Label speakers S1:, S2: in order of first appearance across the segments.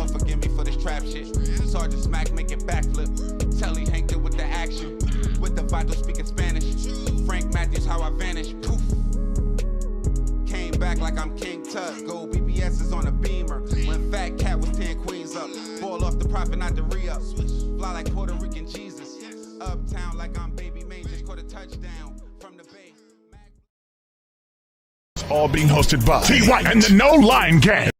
S1: don't forgive me for this trap shit. Sergeant Smack make it backflip. Telly Hank did with the action. With the Vato speaking Spanish. Frank Matthews, how I vanish. Poof. Came back like I'm King Tut. Gold BBS is on a beamer. When Fat Cat was 10 queens up. Ball off the profit, not the re-up. Fly like Puerto Rican Jesus. Uptown like I'm Baby May. Just caught a touchdown from the Bay.
S2: All being hosted by T-White and the No Line Gang.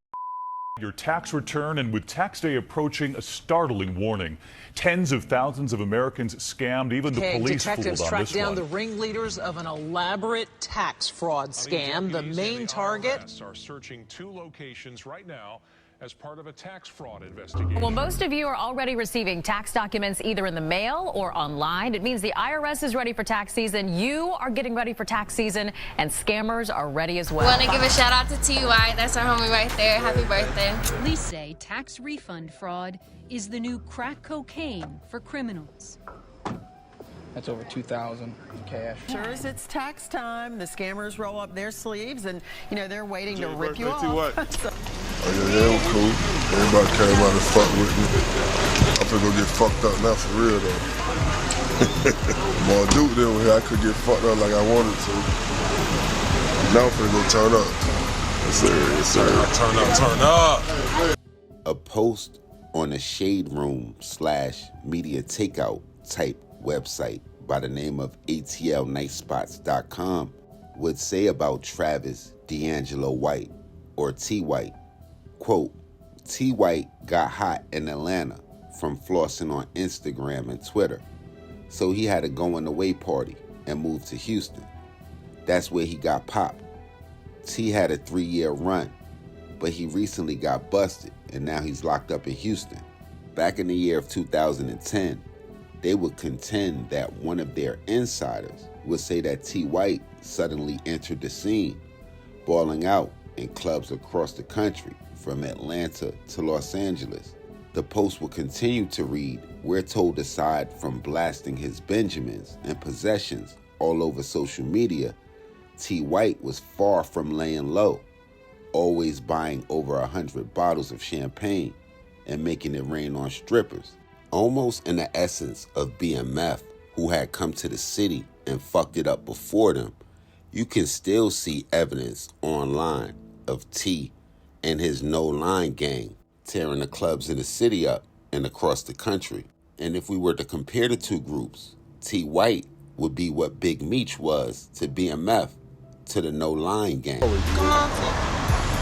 S2: Your tax return, and with tax day approaching, a startling warning. Tens of thousands of Americans scammed, even the police fooled on this one.
S3: Detectives tracked down the ringleaders of an elaborate tax fraud scam. The main target
S4: are searching 2 locations right now as part of a tax fraud investigation.
S5: Well, most of you are already receiving tax documents either in the mail or online. It means the IRS is ready for tax season. You are getting ready for tax season, and scammers are ready as well.
S6: Want to give a shout out to T.Y. That's our homie right there. Happy birthday.
S7: Police say tax refund fraud is the new crack cocaine for criminals.
S8: That's over $2,000 in cash.
S3: Sure as it's tax time, the scammers roll up their sleeves and, you know, they're waiting to rip you off.
S9: Oh, yeah, it was cool. Everybody came out and fucked with me. I'm finna go get fucked up now for real, though. More Duke there was here, I could get fucked up like I wanted to. Now I'm finna go turn up. Yes, sir. Yes, sir. Turn up.
S10: A post on a shade room / media takeout type website by the name of atlnightspots.com would say about Travis D'Angelo White, or T White, quote, T White got hot in Atlanta from flossing on Instagram and Twitter, so he had a going away party and moved to Houston. That's where he got popped. T had a 3-year run, but he recently got busted and now he's locked up in Houston. Back in the year of 2010, they would contend that one of their insiders would say that T White suddenly entered the scene, balling out in clubs across the country from Atlanta to Los Angeles. The post will continue to read, we're told aside from blasting his Benjamins and possessions all over social media, T White was far from laying low, always buying over 100 bottles of champagne and making it rain on strippers. Almost in the essence of BMF, who had come to the city and fucked it up before them, you can still see evidence online of T and his No Line Gang tearing the clubs in the city up and across the country. And if we were to compare the two groups, T White would be what Big Meech was to BMF to the No Line Gang.
S11: Come on.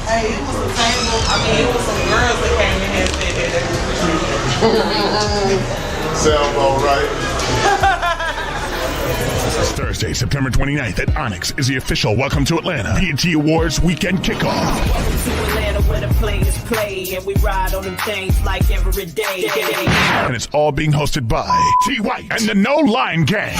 S11: Hey, it was some famous, it was some girls that came in here and said that.
S9: Sound all right.
S2: It's Thursday, September 29th at Onyx is the official Welcome to Atlanta BET Awards weekend kickoff.
S11: Welcome to Atlanta where the players play and we ride on them things like every day.
S2: And it's all being hosted by T White and the No Line Gang.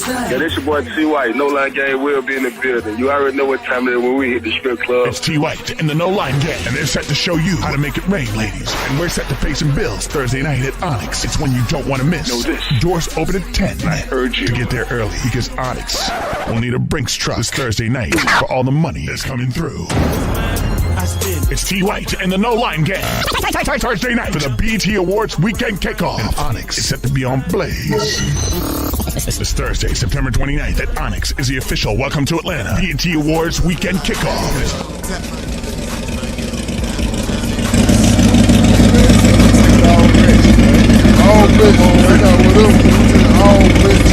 S12: Yeah, this your boy T White. No Line Gang will be in the building. You already know what time it is when we hit the strip club.
S2: It's T White and the No Line Gang, and they're set to show you how to make it rain, ladies. And we're set to pay some bills Thursday night at Onyx. It's when you don't want to miss.
S12: Know this.
S2: Doors open at 10.
S12: I urge you
S2: to get there early because Onyx will need a Brinks truck this Thursday night for all the money that's coming through. It's T White and the No Line Gang. Thursday night for the BET Awards weekend kickoff. And Onyx is set to be on blaze. This Thursday, September 29th at Onyx is the official Welcome to Atlanta BET Awards weekend kickoff.
S9: All bitch, I got with him. All bitch,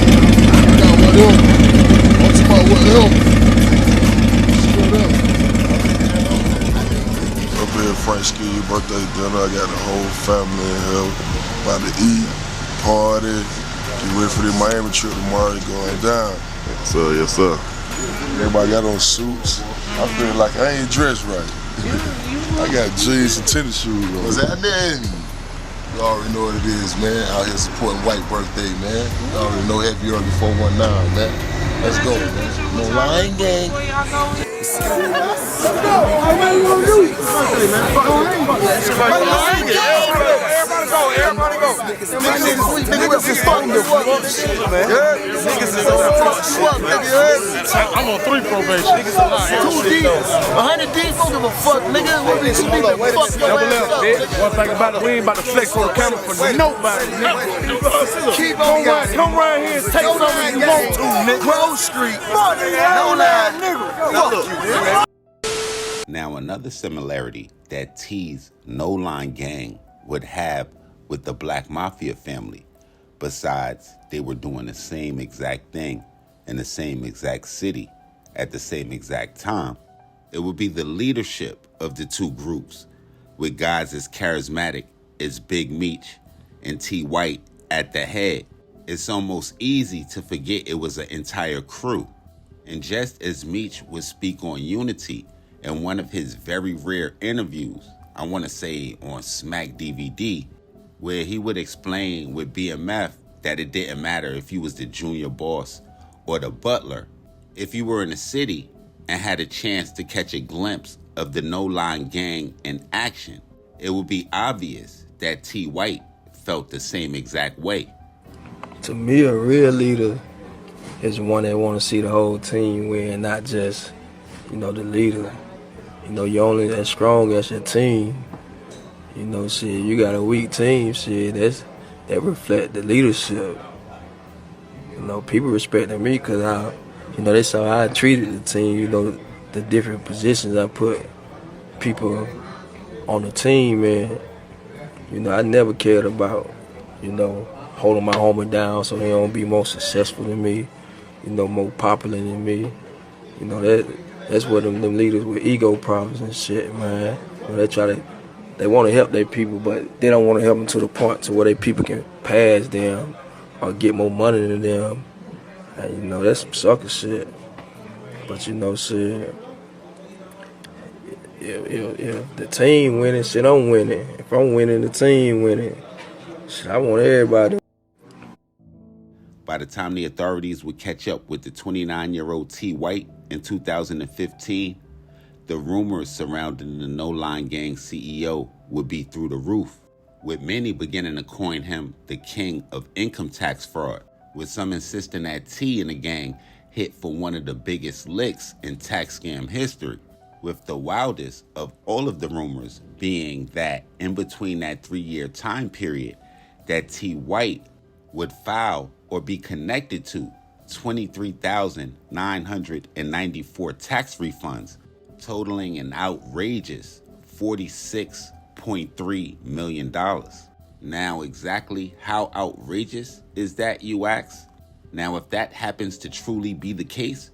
S9: I got with him. What's about with him? Straight up. Up here, Frank Ski, birthday dinner. I got the whole family in here. About to eat, party. Get ready for the Miami trip tomorrow. It's going down. Yes, sir. Everybody got on suits. I feel like I ain't dressed right. I got jeans and tennis shoes on. What's happening? You already know what it is, man. Out here supporting White birthday, man. You already know Happy Early 419, man. Let's go, man. No Line Gang.
S11: Let's go.
S9: Everybody go. Niggas is fucking the fuck shit, man. Niggas is on fuck, nigga.
S13: I'm on 3 probation. Niggas are
S9: 2 deep, 100 deep, don't give a fuck, nigga. What is 2 deep? Fuck your ass up, nigga.
S13: One thing about it, we ain't about to flex on the camera for nobody, nigga.
S9: Keep on
S13: Come around here and take something you want to, nigga.
S9: Grove Street. No lie, nigga. Fuck you, nigga.
S10: Now, another similarity that T's No Line Gang would have with the Black Mafia family, besides they were doing the same exact thing in the same exact city at the same exact time, it would be the leadership of the two groups, with guys as charismatic as Big Meech and T. White at the head. It's almost easy to forget it was an entire crew. And just as Meech would speak on unity in one of his very rare interviews, I want to say on Smack DVD, where he would explain with BMF that it didn't matter if you was the junior boss or the butler. If you were in the city and had a chance to catch a glimpse of the No Line Gang in action, it would be obvious that T. White felt the same exact way.
S8: To me, a real leader is one that want to see the whole team win, not just, the leader. You're only as strong as your team. Shit, you got a weak team, shit, that reflect the leadership. People respected me because they saw how I treated the team, the different positions I put people on the team, and, I never cared about, holding my homie down so he don't be more successful than me, more popular than me. That's what them leaders with ego problems and shit, man. They want to help their people, but they don't want to help them to the point to where their people can pass them or get more money than them. And, that's some sucker shit. But, shit, if the team winning, shit, I'm winning. If I'm winning, the team winning. Shit, I want everybody.
S10: By the time the authorities would catch up with the 29-year-old T. White in 2015, the rumors surrounding the No Line Gang CEO would be through the roof, with many beginning to coin him the king of income tax fraud, with some insisting that T and the gang hit for one of the biggest licks in tax scam history, with the wildest of all of the rumors being that in between that 3-year time period, that T. White would file or be connected to 23,994 tax refunds, totaling an outrageous $46.3 million. Now, exactly how outrageous is that, you ask? Now, if that happens to truly be the case,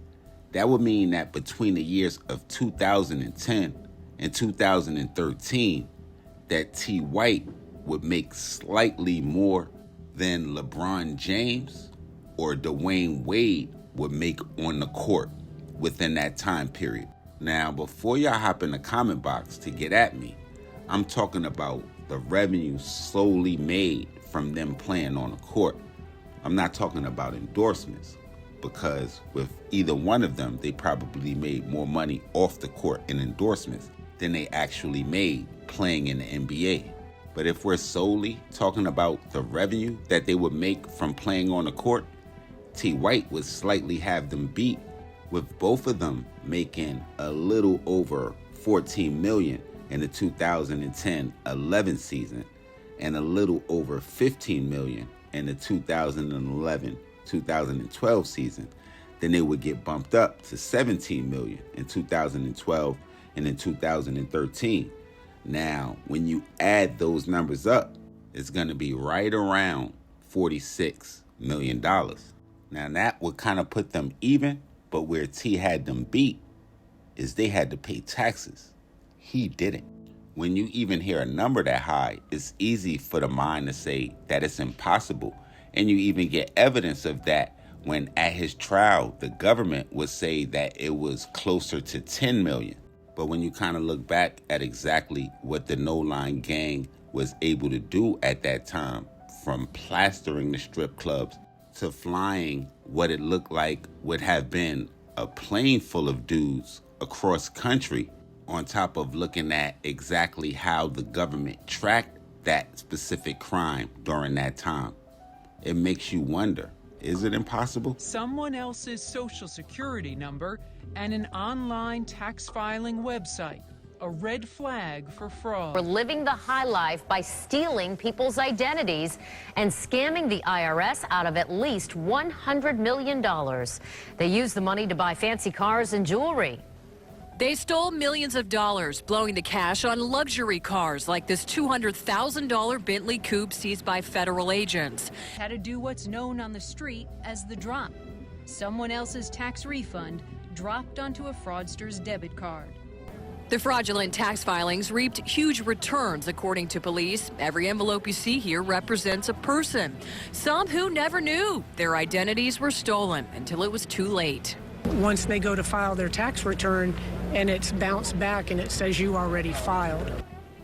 S10: that would mean that between the years of 2010 and 2013, that T. White would make slightly more than LeBron James or Dwayne Wade would make on the court within that time period. Now, before y'all hop in the comment box to get at me, I'm talking about the revenue solely made from them playing on the court. I'm not talking about endorsements, because with either one of them, they probably made more money off the court in endorsements than they actually made playing in the NBA. But if we're solely talking about the revenue that they would make from playing on the court, T. White would slightly have them beat, with both of them making a little over $14 million in the 2010-11 season and a little over $15 million in the 2011-2012 season. Then they would get bumped up to $17 million in 2012 and in 2013. Now, when you add those numbers up, it's going to be right around $46 million. Now, that would kind of put them even, but where T had them beat is they had to pay taxes. He didn't. When you even hear a number that high, it's easy for the mind to say that it's impossible. And you even get evidence of that when at his trial, the government would say that it was closer to 10 million. But when you kind of look back at exactly what the No Line Gang was able to do at that time, from plastering the strip clubs to flying what it looked like would have been a plane full of dudes across country, on top of looking at exactly how the government tracked that specific crime during that time. It makes you wonder, is it impossible?
S14: Someone else's social security number and an online tax filing website. A red flag for fraud.
S5: We're living the high life by stealing people's identities and scamming the IRS out of at least $100 million. They use the money to buy fancy cars and jewelry.
S15: They stole millions of dollars, blowing the cash on luxury cars like this $200,000 Bentley coupe seized by federal agents.
S7: Had to do what's known on the street as the drop. Someone else's tax refund dropped onto a fraudster's debit card.
S15: The fraudulent tax filings reaped huge returns, according to police. Every envelope you see here represents a person. Some who never knew their identities were stolen until it was too late.
S16: Once they go to file their tax return and it's bounced back and it says you already filed.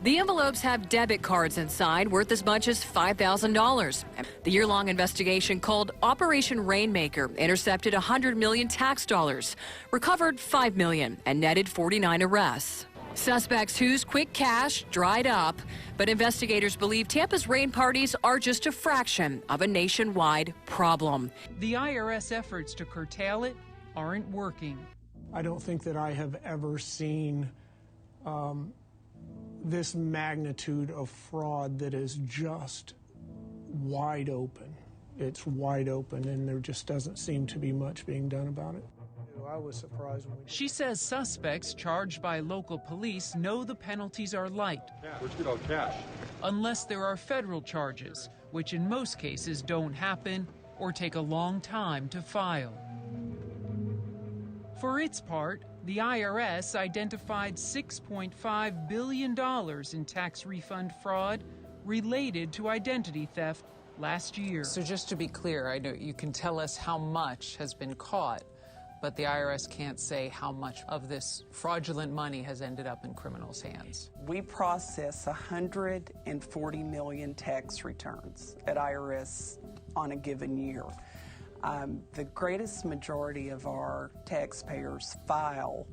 S15: The envelopes have debit cards inside worth as much as $5,000. The year-long investigation called Operation Rainmaker intercepted 100 million tax dollars, recovered 5 million, and netted 49 arrests. Suspects whose quick cash dried up, but investigators believe Tampa's rain parties are just a fraction of a nationwide problem.
S14: The IRS efforts to curtail it aren't working.
S16: I don't think that I have ever seen this magnitude of fraud that is just wide open. It's wide open, and there just doesn't seem to be much being done about it. I was surprised when
S14: She says suspects charged by local police know the penalties are light.
S17: Where'd you get all cash?
S14: Unless there are federal charges, which in most cases don't happen or take a long time to file. For its part, the IRS identified $6.5 billion in tax refund fraud related to identity theft last year.
S3: So just to be clear, I know you can tell us how much has been caught, but the IRS can't say how much of this fraudulent money has ended up in criminals' hands.
S18: We process 140 million tax returns at IRS on a given year. The greatest majority of our taxpayers file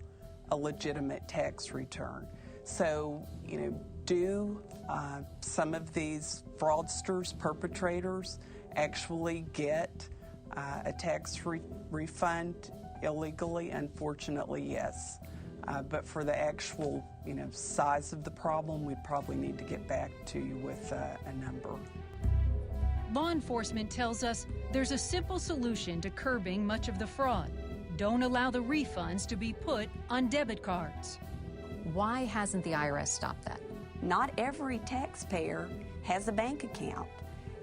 S18: a legitimate tax return. So, do some of these fraudsters, perpetrators, actually get a tax refund illegally? Unfortunately, yes. But for the actual, size of the problem, we probably need to get back to you with a number.
S7: Law enforcement tells us there's a simple solution to curbing much of the fraud. Don't allow the refunds to be put on debit cards.
S5: Why hasn't the IRS stopped that?
S19: Not every taxpayer has a bank account.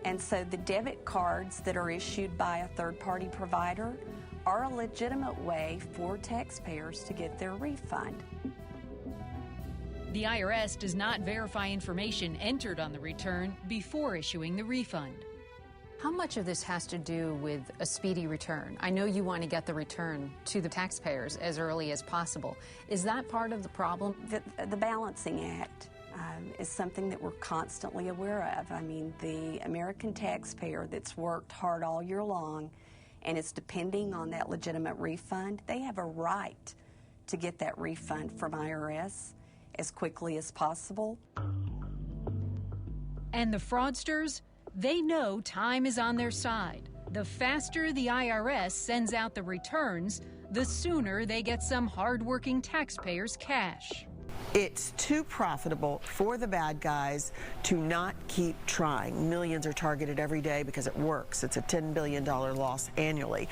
S19: And so the debit cards that are issued by a third-party provider are a legitimate way for taxpayers to get their refund.
S7: The IRS does not verify information entered on the return before issuing the refund.
S5: How much of this has to do with a speedy return? I know you want to get the return to the taxpayers as early as possible. Is that part of the problem?
S19: The balancing act is something that we're constantly aware of. I mean, the American taxpayer that's worked hard all year long and is depending on that legitimate refund, they have a right to get that refund from IRS as quickly as possible.
S7: And the fraudsters? They know time is on their side. The faster the IRS sends out the returns, the sooner they get some hardworking taxpayers' cash.
S20: It's too profitable for the bad guys to not keep trying. Millions are targeted every day because it works. It's a $10 billion loss annually.